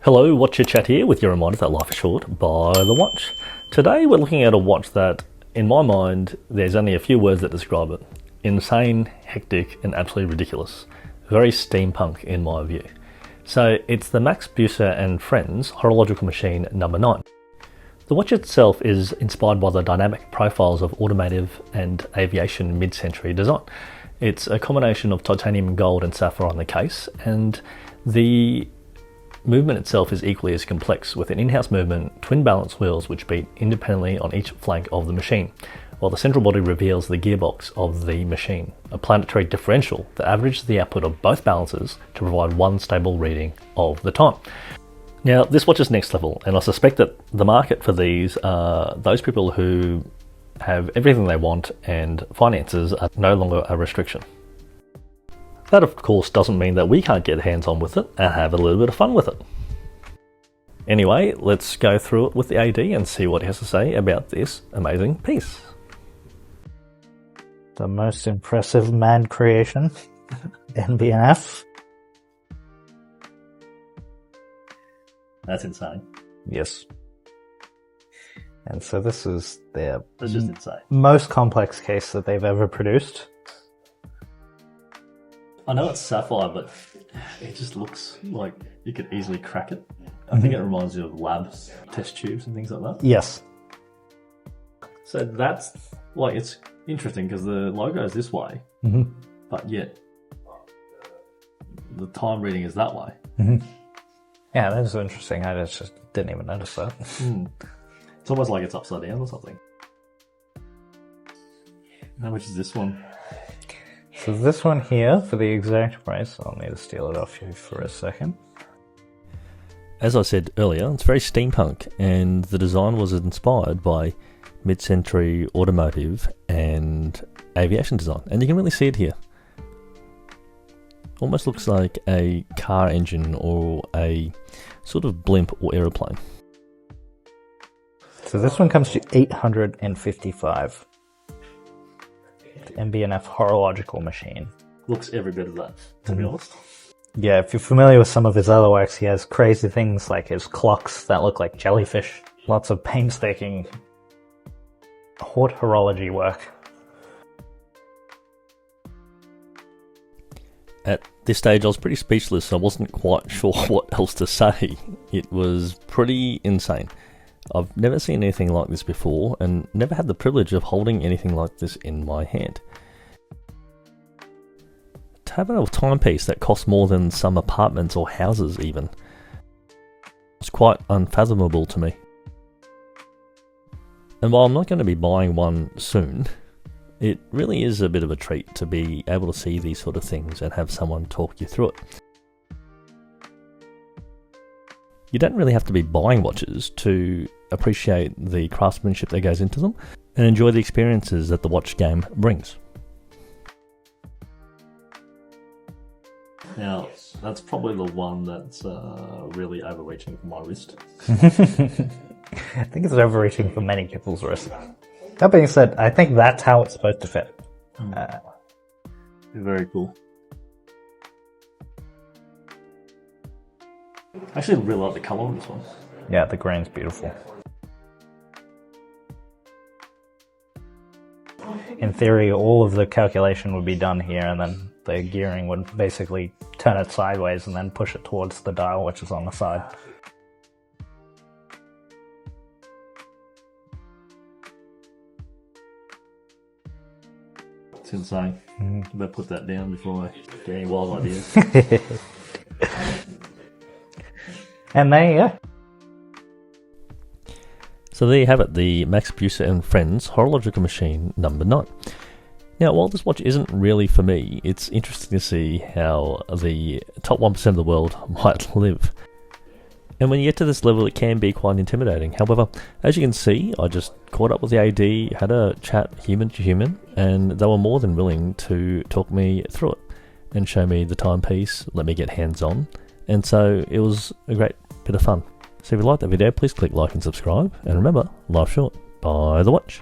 Hello, Watch Your Chat here with your reminder that life is short by the watch. Today we're looking at a watch that, in my mind, there's only a few words that describe it. Insane, hectic, and absolutely ridiculous. Very steampunk in my view. So it's the Max Büsser and Friends horological machine No.9. The watch itself is inspired by the dynamic profiles of automotive and aviation mid-century design. It's a combination of titanium, gold and sapphire on the case, and the movement itself is equally as complex, with an in-house movement, twin balance wheels which beat independently on each flank of the machine, while the central body reveals the gearbox of the machine, a planetary differential that averages the output of both balances to provide one stable reading of the time. Now, this watch is next level, and I suspect that the market for these are those people who have everything they want and finances are no longer a restriction. That of course doesn't mean that we can't get hands-on with it and have a little bit of fun with it. Anyway, let's go through it with the AD and see what he has to say about this amazing piece. The most impressive man creation, MB&F. That's insane. Yes. And so this is their That's just insane. most complex case that they've ever produced. I know it's sapphire, but it just looks like you could easily crack it. I think it reminds you of lab test tubes and things like that. Yes. So that's, like, it's interesting because the logo is this way, but yet the time reading is that way. Yeah, that is interesting. I just didn't even notice that. It's almost like it's upside down or something. How much is this one? So this one here, for the exact price, I'll need to steal it off you for a second. As I said earlier, it's very steampunk, and the design was inspired by mid-century automotive and aviation design, and you can really see it here. Almost looks like a car engine or a sort of blimp or aeroplane. So this one comes to $855. The MB&F Horological machine. Looks every bit of that, to be honest. Yeah, if you're familiar with some of his other works, he has crazy things like his clocks that look like jellyfish. Lots of painstaking haute horology work. At this stage I was pretty speechless. I wasn't quite sure what else to say. It was pretty insane. I've never seen anything like this before and never had the privilege of holding anything like this in my hand. To have a timepiece that costs more than some apartments or houses even, it's quite unfathomable to me. And while I'm not going to be buying one soon, it really is a bit of a treat to be able to see these sort of things and have someone talk you through it. You don't really have to be buying watches to appreciate the craftsmanship that goes into them and enjoy the experiences that the watch game brings. Now, that's probably the one that's really overreaching for my wrist. I think it's overreaching for many people's wrists. That being said, I think that's how it's supposed to fit. Very cool. I actually really like the colour on this one. Yeah, the grain's beautiful. In theory, all of the calculation would be done here, and then the gearing would basically turn it sideways and then push it towards the dial, which is on the side. It's insane. I better put that down before I get any wild ideas. And there you go. So there you have it, the Max Büsser and Friends horological machine No.9. Now, while this watch isn't really for me, it's interesting to see how the top 1% of the world might live. And when you get to this level, it can be quite intimidating. However, as you can see, I just caught up with the AD, had a chat human to human, and they were more than willing to talk me through it and show me the timepiece, let me get hands-on. And so it was a great bit of fun. So if you liked that video, please click like and subscribe. And remember, life's short by the watch.